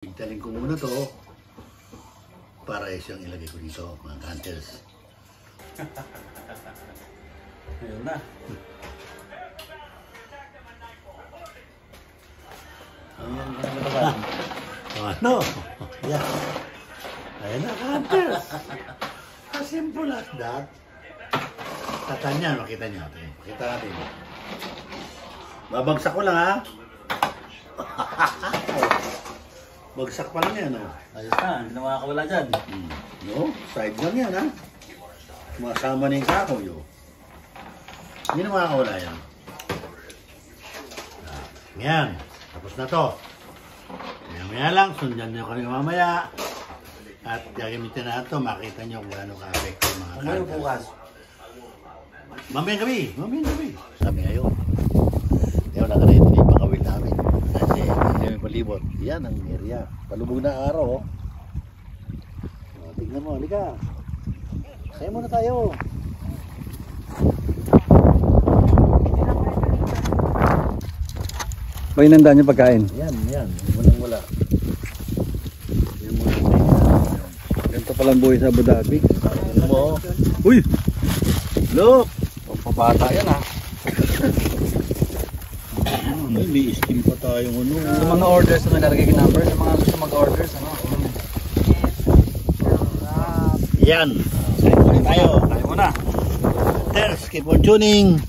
Italin ko muna to para siyang ilagay ko dito, mga hunters. Ayun na. Ano? Yan. Ayan na, hunters. As simple as that. Tatanya, makita niyo. Makita natin. Babagsak ko lang, ha? Bagsak pa lang yan, ha? Ayos na, hindi na makakawala dyan. No, side lang yan, ha? Masama na yung kakoy, oh. Hindi na makakawala yan. Yan, tapos na to. Maya lang, sundan nyo kami mamaya. At gagamitin na ito, makita nyo kung gaano ka-affect yung mga Ano yung bukas? Mamayang gabi. Sabi ngayon. Ngayon, nakarayin din yung pakawil namin. Kasi, hindi may palibot. Yan ang area. Palubog na araw, oh. O, tignan mo, halika. Kaya muna tayo. Ba inandaan niyo pagkain? Yan. Walang-wala. Yan muna. Ganito palang buhay sa Abu Dhabi. Tignan mo. Uy! Look! Pabata yan ha. Ay, may skin pa tayong ano. Sa mga orders na nalalagay yung number, sa mga gusto mag-orders, ano? Yan. Tayo. Tayo muna. Ters, keep on tuning.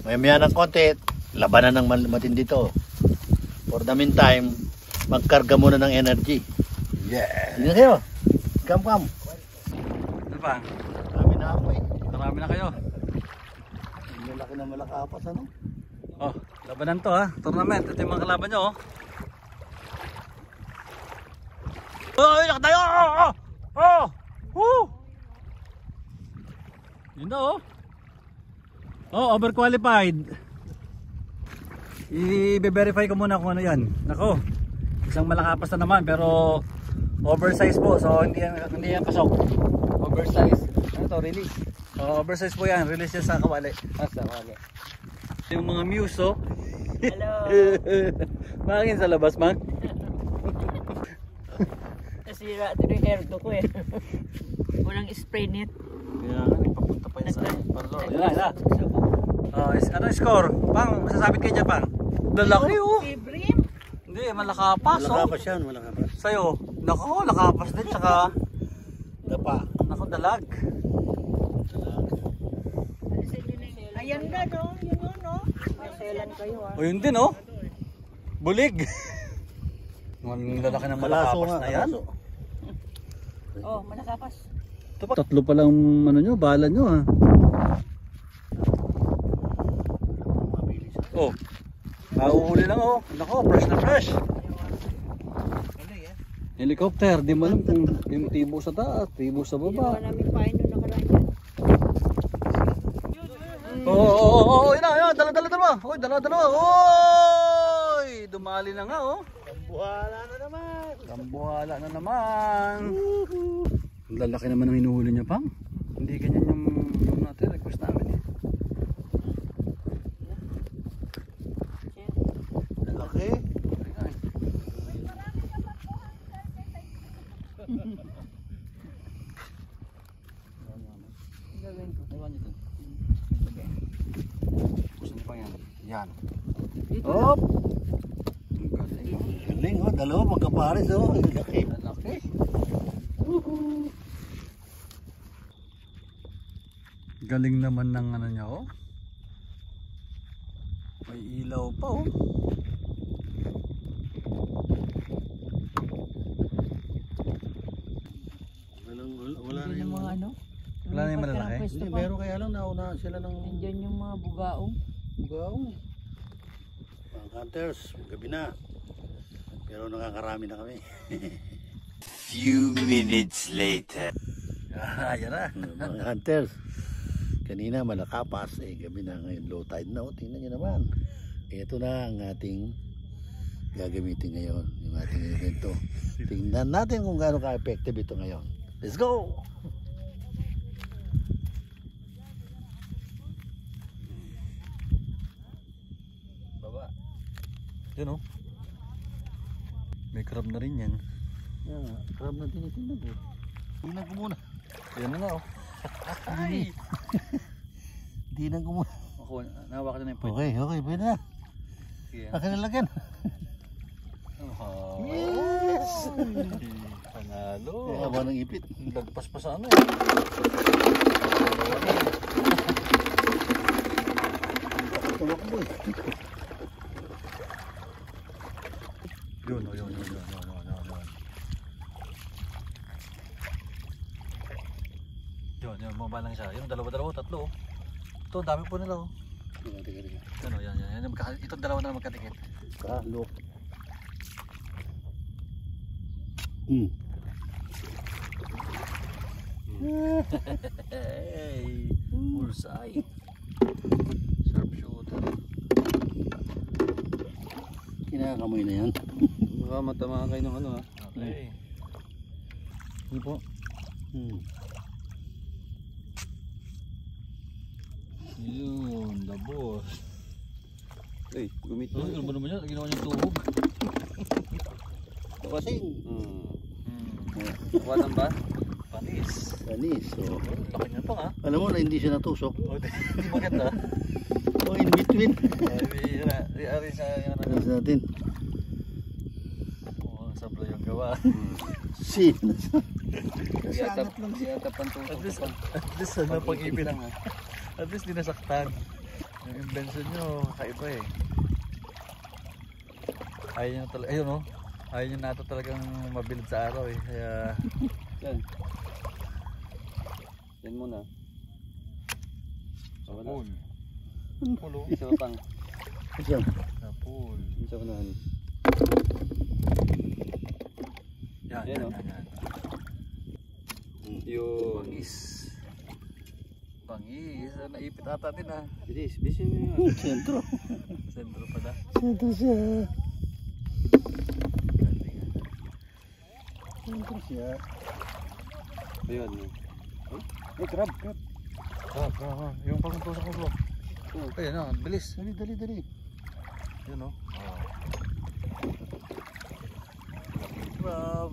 Maya ng konti, labanan ng matindi to. For the meantime, magkarga muna ng energy. Yeah. Hindi na kayo. Come. Ano pa? Kami na ako eh. Marami na kayo. Malaki na malakapas ano. Oh, labanan to ha. Tournament. Ito yung mga kalaban nyo oh. Oh, ilak tayo! Oh! Woo! Yun na oh. Oh, overqualified. I-verify ko muna kung ano yan. Nako, isang malakapas na naman pero oversize po. So hindi yan pasok. Oversize. Ano to? Release. Oh, oversize po yan. Release yan sa kawali. Sa kawali. Yung mga muse oh. Hello. Mangin sa labas, Mang. Nasira ito yung hair ko eh. Walang spray net. Kaya nga, nagpapunta pa yan sa parlor. Yan na. Ano score? Pang, masasabit kayo dyan, Pang? Lalaki oh. Brim. Hindi, malakapas oh. Malakapas yan, malakapas. Sa'yo, nako, lakapas din, tsaka Dapa. nako, dalag. Ayan na no, yun no. Naselan kayo ah. O yun din oh. Bulig. Ang lalaki ng malakapas na yan. Oh, malakapas. Tatlo pa lang ano nyo, bala nyo ha. Oh, mauhuli lang oh. Nako, fresh na fresh. Helicopter, di mo alam kung yung tibo sa taas, tibo sa baba. Ginawa namin pain nung nakaraan yan. Yun na, dala. Uy, dala. Uy, dumali na nga oh. Kambuhala na naman. Ang lalaki naman ang hinuhuli niya, Pang. Hindi ganyan yung natin, request namin eh. Lalaki. Gusto niyo pa yan? Yan. Hop! Galing oh, dalawa magkapares oh. Laki. Lalaki. Galing naman ng ano niya oh. May ilaw pa oh. Wala na yung mga ano. Wala na yung malalaki? Hindi, pero kaya lang nauna sila ng Nandiyan yung mga bugaong. bugaong. Mga hunters, gabi na. Pero nakakarami na kami. Few minutes later. Yan na. Mga hunters, kanina malakapas eh, gabi na ngayon low tide na. Tingnan nyo naman. Ito na ang ating gagamitin ngayon, yung ating evento. Tingnan natin kung gaano ka-effective ito ngayon. Let's go! Baba. Yun oh. May crab na rin yan. Yeah, crab na tinitingnan eh. Tingnan ko muna. Ayan na oh. Ay! Tingnan ko muna. Ako, nahawakan na yung point. Okay, okay, pwede na. Yan. Akin na lagyan. Oh. Yes! Panalo. Kaya ba ng ipit? Lagpas pa sa ano eh. Tuwak mo eh. Yun. Yun, bumaba lang siya. Yung dalawa, tatlo. Ito, dami po nila oh. Tiga. Ano, yan. Itong dalawa na magkatikit. Kalo. Hey, bullseye. Sharp shooter. Kinakamoy na yan. Baka matamaan kayo ng ano ha. Okay. Hindi po. Yun, the boss. Ay, gumit Ay, ano ba naman yan? Ginawa niyang tuhog. Ito kasi. Walang ba? Panis. Panis. So, Laki niya pa ha. alam mo na hindi siya natusok. Hindi maganda. O in between. Ari sa yung ano. Alas natin. Oo, sablo yung gawa. Sino? Siyata pang At least ano pag-ipin lang ha. At least di nasaktan. Yung invention nyo, kakaiba eh. Ayaw nyo talaga, ayun oh. Ayaw nyo nato talagang mabilad sa araw eh. Kaya, Yan. Yan muna. pool. Pulo. Isa pa pang. Isang. Sa pool. Isa pa naman. Yan. Yan, oh. Yun. Bangis. Bangis. Naipit ata din ah. Bilis mo yun. Sentro. Sentro pa na. Sentro siya. Sentro siya. Ayun. Ay, crab. Yung pagpuntusok ko bro. Ayun oh, bilis. Dali. Yun oh. Crab.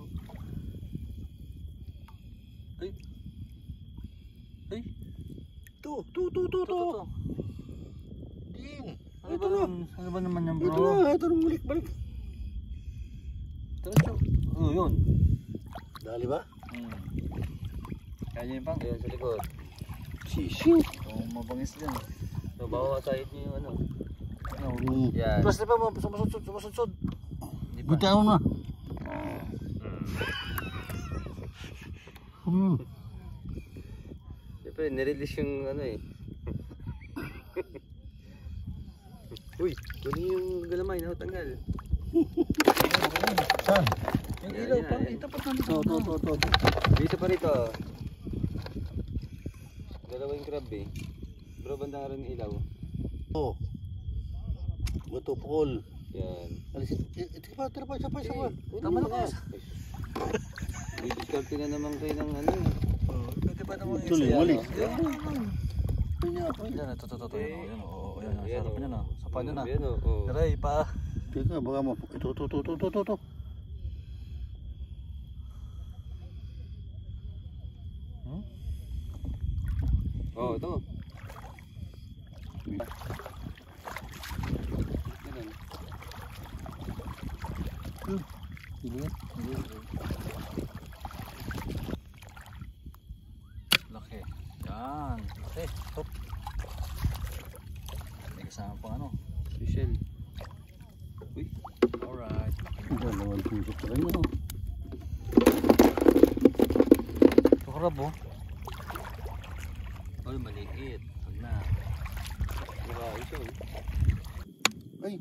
Ay. To. Din. Ano ba naman yan Ito bro? na, ito na balik. Oh, yun. Dali ba? Kaya yun pang. Ayun sa likod. Sisiu. Oh, mabangis din. So, bawa ka side niyo yung ano. Yan. Yan. Plus di ba mo sumusudsod? Di ba? Bitaw na. Siyempre, nirelease yung ano eh. Uy, kunin yung galamay na tanggal. Saan? Yung Yan, ilaw yan, pang yan. ito pa nandito. To. Dito pa rito. Dalawang crab eh. Bro, banda nga rin yung ilaw. Oh. Buto pukol. Yan. Alisin. Ito pa, isa pa. Tama na ka. Discard na naman kayo ng ano. Pwede ba naman yung Tuloy, isa wali. yan? Yan, ito. Yan, oo. Yan, sarap niya na. Sapa niya na. Yan o. Oh. Taray pa. Teka, baka mo. Ito. Oh, ito. Ganun. Laki. Yan. Laki. Top. May kasama pang ano. Michelle. Uy. Alright. Dalawang tusok pa rin mo. Kukurab oh. Ay, maliit. Huwag na. Marami siya eh. Ay,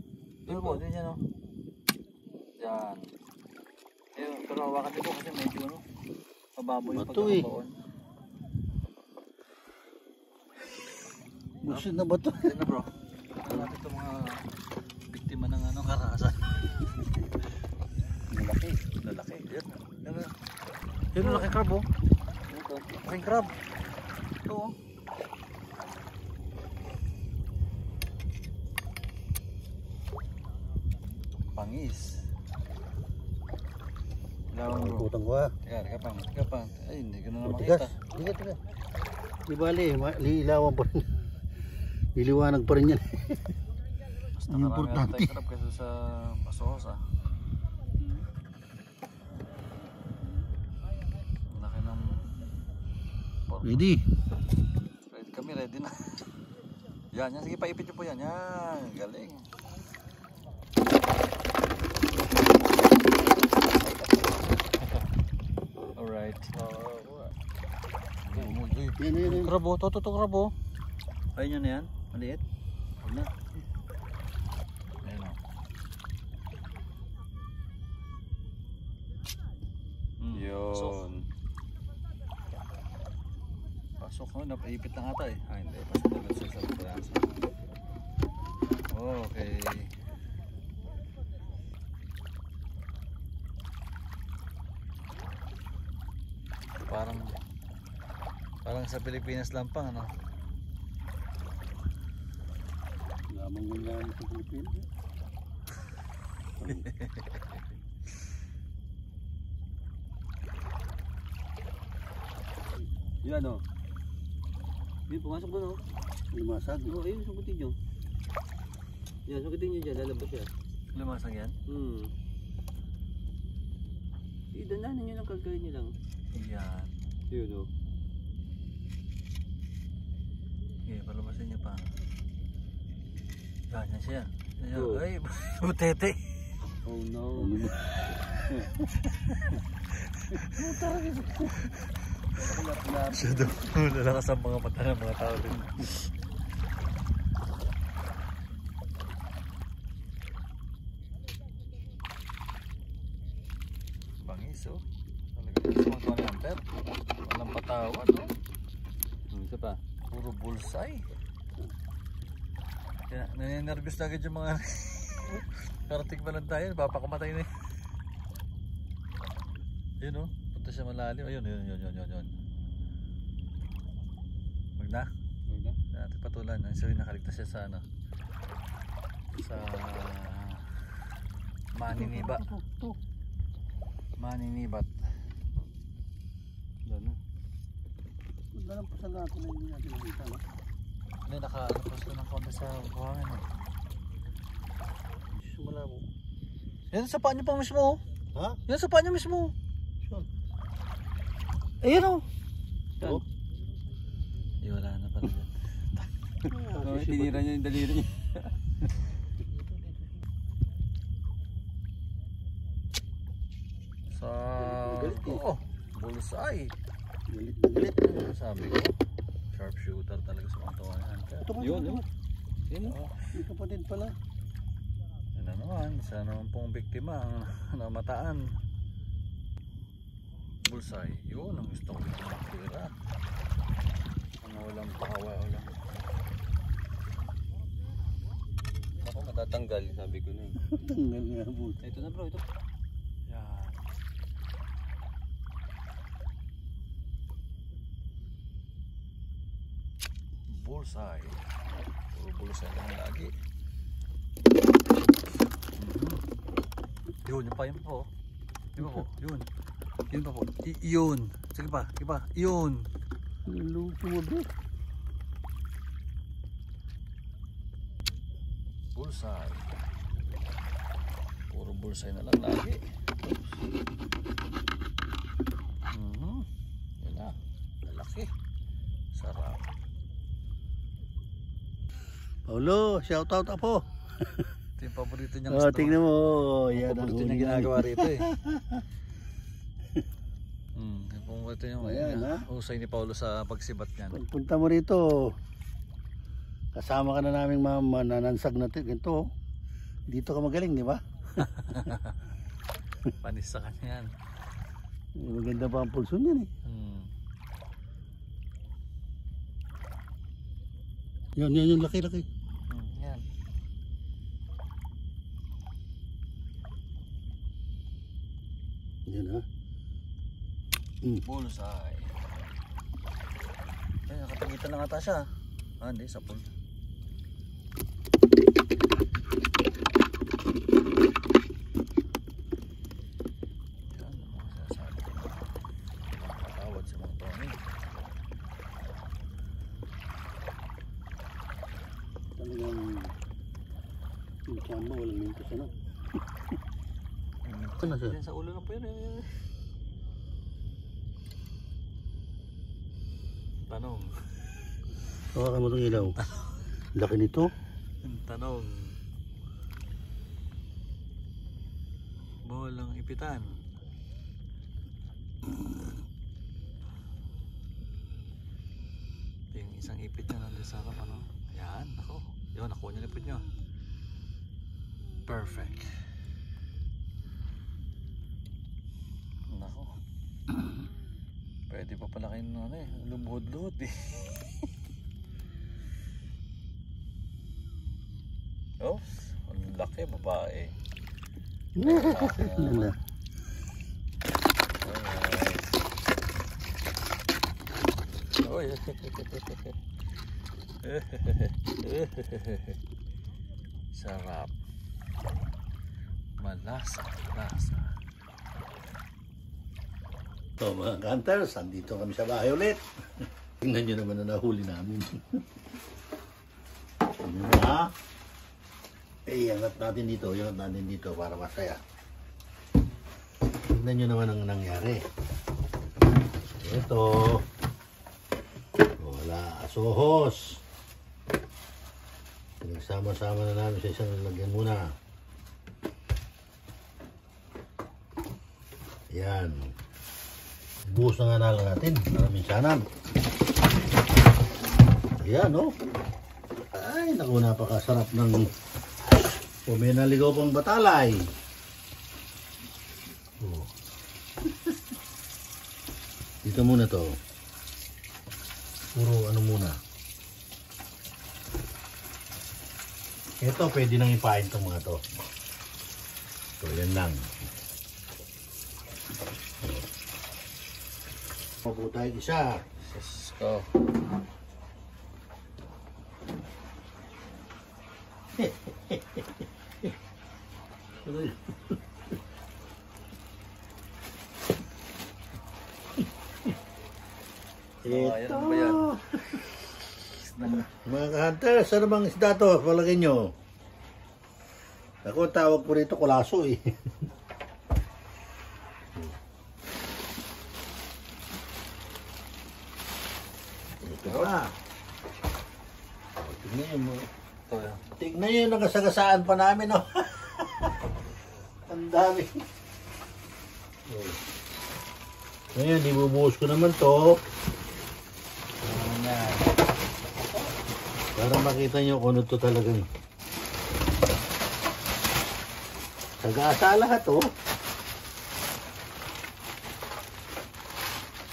Yun po, din yan oh. Yan. Ayun, pero hawakan dito kasi medyo ano. Mababoy yung Bato eh. pagkakabaon. busit na ba ito? Yan na bro. Ano natin itong mga biktima ng ano, karahasan. Malaki. Lalaki. Yan. Yan ang laki crab oh. Laking crab. Ito oh. Pangis. Lawan bro. Putang ko ha. Teka pa. Ay, hindi ko na Tigas. makita. Tigas. Di bali, lilawan pa rin. Liliwanag pa rin yan. Mas Ang nakarami importante. ang crab kaysa sa pasosa. Laki ng pork. Ready? Ready kami, ready na. Yan. Sige, paipit nyo po yan. Yan, galing. Alright. Yan. Krabo, to krabo. Ayun na yan, maliit. Huwag na. Ayun o. Yun. Pasok ko, napaipit na ata eh. Ah, hindi. Pasok na lang sa pransa. Okay. Parang sa Pilipinas lang pang ano. Lamang ganyan sa Pilipinas. Yan o. Yun, pumasok doon o. Lumasag. Oo, ayun, sugutin nyo. Yan, sugutin nyo dyan, lalabas yan. Lumasag yan? Idananan nyo lang, kagawin nyo lang. Yan. Yun o. Okay, palabasin niyo pa. Yan siya. Oh. Ay, butete. Oh no. Siya daw. Lalakas ang mga mata ng mga tao din. Bangis oh. Talagang gusto magkawa ng hunter. Walang patawad oh. Isa pa. Puro bullseye. Kaya naninervous na agad yung mga karating pa lang tayo. Papakamatay na yun. Yun oh. Punta siya malalim. Ayun. Wag na. Natin patulan. So nakaligtas siya sa ano. Sa maniniba. Maninibat. Ano? Dalang pa sa lahat na hindi natin nakita. No? Hindi, naka-alapos na ng konti sa buhangin. Sumala mo. Yan sa paa niyo pa mismo. Ha? Yan sa paa niyo mismo. Saan? Ayan o. Saan? Wala na pala yan. Oh, tinira niya yung daliri niya. Sa... Oo. Bullseye. Galit. Sabi ko. Sharpshooter talaga sa mga tawa yan. Ito pa Yun, ito. Yun o. May kapatid pala. Yan na naman. Isa naman pong biktima ang namataan. Bullseye. Yun ang gusto ko makatira. Ano walang pakawa. Ako matatanggal, sabi ko na eh. Tanggal nga po. Ito na bro, ito. Yan. Bullseye. Puro bullseye lang lagi. Yun, yung pa yun po. Yun pa po, yun. Yun pa po. Yun. Sige pa, iba. Yun. Luto mo bro. Bullseye. Puro bullseye na lang lagi. Yun na. Lalaki. Sarap. Paulo, shout out po. Ito yung paborito niyang Oh, tingnan mo. Yan ang paborito niya ginagawa rito eh. Yung paborito niya. Ayan, ha? Usay ni Paulo sa pagsibat niyan. Pagpunta mo rito, kasama ka na naming mananansag natin. Ganito, dito ka magaling, di ba? Panis sa kanya yan. Maganda pa ang pulso niyan eh. Yan, laki-laki. Yan. Yan ha. Bullseye. Ay, nakatagitan na ata siya. Ah, hindi, sa pool. Yan, Samba, walang mintos, ano? Ito na, sir. Yan, sa ulo lang po yun. Tanong. Hawakan mo itong ilaw. Laki nito. Tanong. Bolang ipitan. Ito yung isang ipit niya nandun sa harap, ano? Yan, ako. Yun, nakuha niya lipot niyo. Perfect. Nako. Pwede pa pala kayo ano eh, lumuhod-luhod eh. Oh, ang laki babae. Lala. Oy. Sarap. Malasa-lasa. So mga hunters, andito kami sa bahay ulit. Tingnan nyo naman na nahuli namin. Ha? Iangat natin dito para masaya. Tingnan nyo naman ang nangyari. Ito. Wala asohos. Pinagsama-sama na namin sa isang lalagyan muna. Yan. Buhos na nga lang natin para minsanan. Ayan, oh. Ay, naku, napakasarap ng may naligaw pang batalay. Oh. Dito muna to. Puro ano muna. Ito, pwede nang ipain itong mga to. So, yan lang. Mabuo tayo isa. Let's go. Ito. ano ba yan? Mga ka-hunters, ano bang isda to? Palagay nyo. Ako, tawag ko rito kulaso eh. Ito pa. Tignan nyo mo. Ito yan. Tignan nyo yung nagasagasaan pa namin, oh. Ang dami. Ngayon, ibubuhos ko naman to. Ayan. Para makita nyo kung ano to talagang. Sagasa lahat, oh.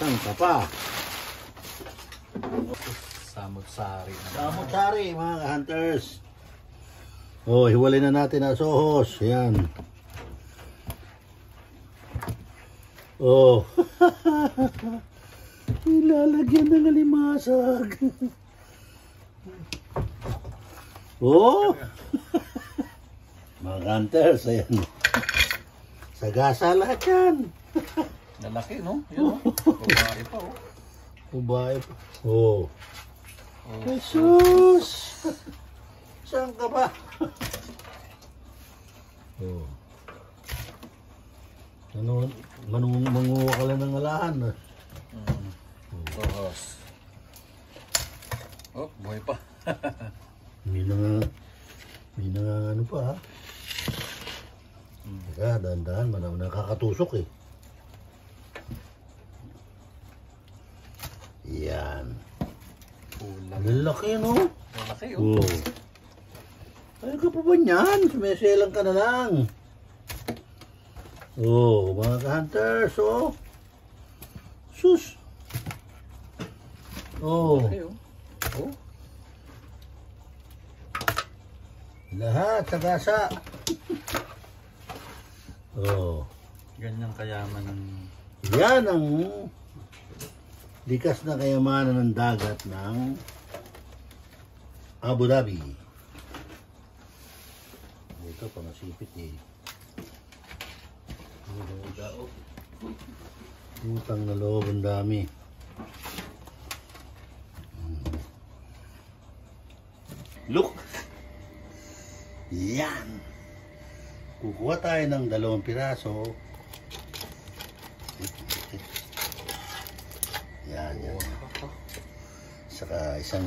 Saan ka pa? Samot-sari. Samot-sari, mga hunters. Oh, hiwalay na natin ang sohos. Yan. Oh. Ilalagyan ng alimasag. Oh. Mga hunters, ayan. Sagasa lahat yan. Lalaki, no? Yun, no? Babae pa, oh. Babae pa. Oh. Oh. Jesus! Saan ka ba? Oh. Ano, mangunguha ka lang ng alahan. Tohos. Oh, buhay pa. May nga ano pa ha. Teka, dahan-dahan, nakakatusok eh. Yan. Ulam. Ang laki, no? Lalaki, oh. Oh. Ay ka pa ba niyan? Sumeselang ka na lang. Oh, mga ka-hunters, oh. Sus. Oh. Lalaki, oh. Oh. Lahat, sagasa. Oh. Ganyang kayaman ng... Yan ang likas na kayamanan ng dagat ng Abu Dhabi. Ito, pangasipit eh. Utang na loob, ang dami. Look! Yan! Kuha tayo ng 2 piraso. Yan, yan. Saka isang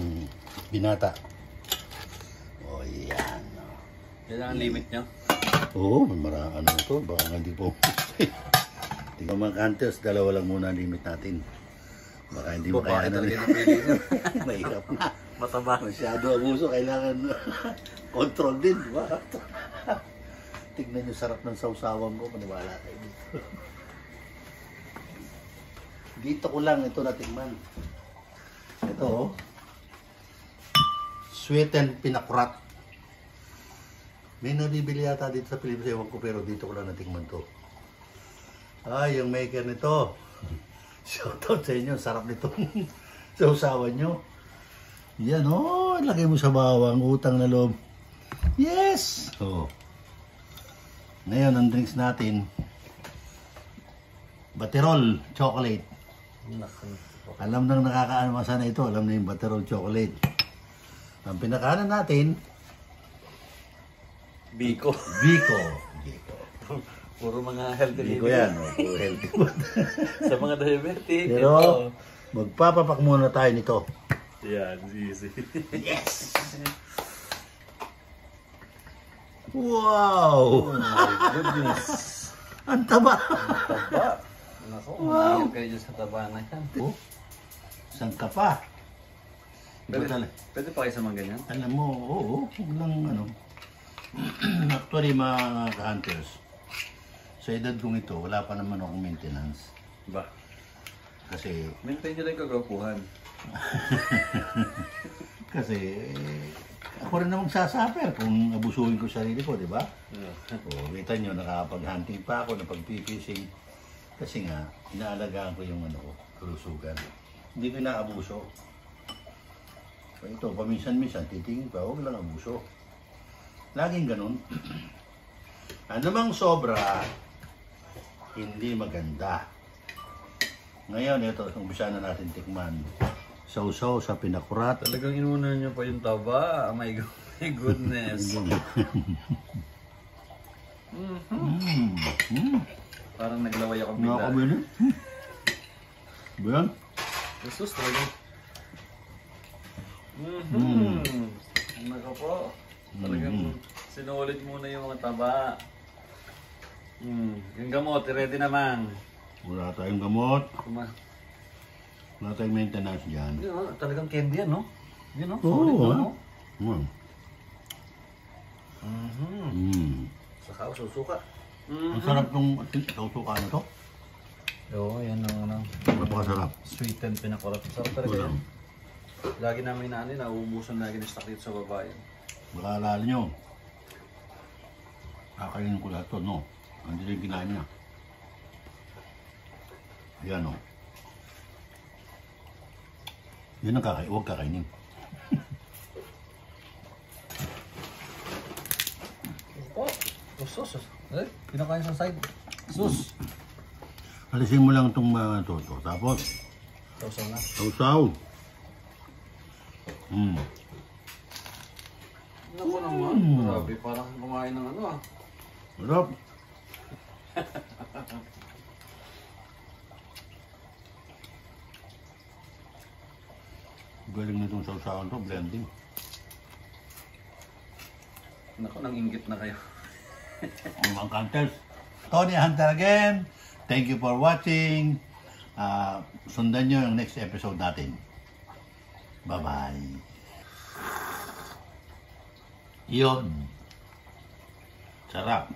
binata. O, yan. Yan ang limit nyo. Oo, ano to, baka hindi po. Tingnan mga hunters, 2 lang muna ang limit natin. Baka hindi makayanan na. Mahirap na. Mataba. Masyado abuso, kailangan control din, di ba? Tignan yung sarap ng sausawan ko, maniwala kayo dito. Dito ko lang ito natikman. Ito, oh. Sweetened pinakurat. May nabibili yata dito sa Pilipinas, ewan ko, pero dito ko lang natikman to. Ay, yung maker nito. Shoutout sa inyo, sarap nito. Sausawan nyo. Yan, oh, lagay mo sa bawang, utang na loob. Yes! Oh. Ngayon, ang drinks natin, Baterol chocolate. Alam nang nakakaano sana ito, alam na yung Baterol chocolate. Ang pinakanan natin, Biko. Biko. Puro mga healthy Biko yan, oh, puro healthy food. Sa mga diabetic. Pero, magpapapak muna tayo nito. Yan, easy. Yes! Wow! Oh my goodness. Ang taba! Taba. Nako, wow. Kayo dyan sa taba na yan. Oh, saan ka pa? Pwede pa kayo sa mga ganyan? Alam mo, oo, huwag lang ano. Actually, mga hunters, sa edad kong ito, wala pa naman akong maintenance. Ba? Kasi, Maintain nyo lang kagapuhan. kasi, ako rin na magsasaper kung abusuhin ko sarili ko, di ba? O, kita nyo, nakapag-hunting pa ako, napag-fishing. Kasi nga, inaalagaan ko yung ano ko, kalusugan. Hindi ko inaabuso. So, ito, paminsan-minsan, titingin pa, huwag lang abuso. Laging ganun. Ano mang sobra, hindi maganda. Ngayon, ito, umpisa na natin tikman. Sausaw sa pinakurat. Talagang inuna nyo pa yung taba. Oh my goodness. Parang naglaway ako bigla. Nakakabili. Ba yan? Jesus, talagang. Naka po. Talagang sinulit muna yung mga taba. Yung gamot, ready naman. Wala tayong gamot. Wala tayong maintenance dyan. Yun, talagang candy yan, no? Yun, no? Oo, Solid, ha? no? Saka susuka. Ang sarap ng sausuka na to. Oo, yan ang Napakasarap. sweetened pinakurat. Sarap talaga yan. Lagi namin nauubusan lagi ng stock dito sa babae. Baka alala nyo. Kakainin ko lahat to, no? Ang dilim kinain niya. Yan, o. Yan ang huwag kakainin. Sus. Eh, pinakain sa side. Sus. Alisin mo lang itong mga to. Tapos, Sausaw na. sausaw. Naku naman. Grabe, parang kumain ng ano ah. Sarap. Galing na itong sausawan to, blending. Naku, nang-inggit na kayo. Mga hunters. Tony Hunter again. Thank you for watching. Sundan nyo yung next episode natin. Bye-bye. Yun. Sarap.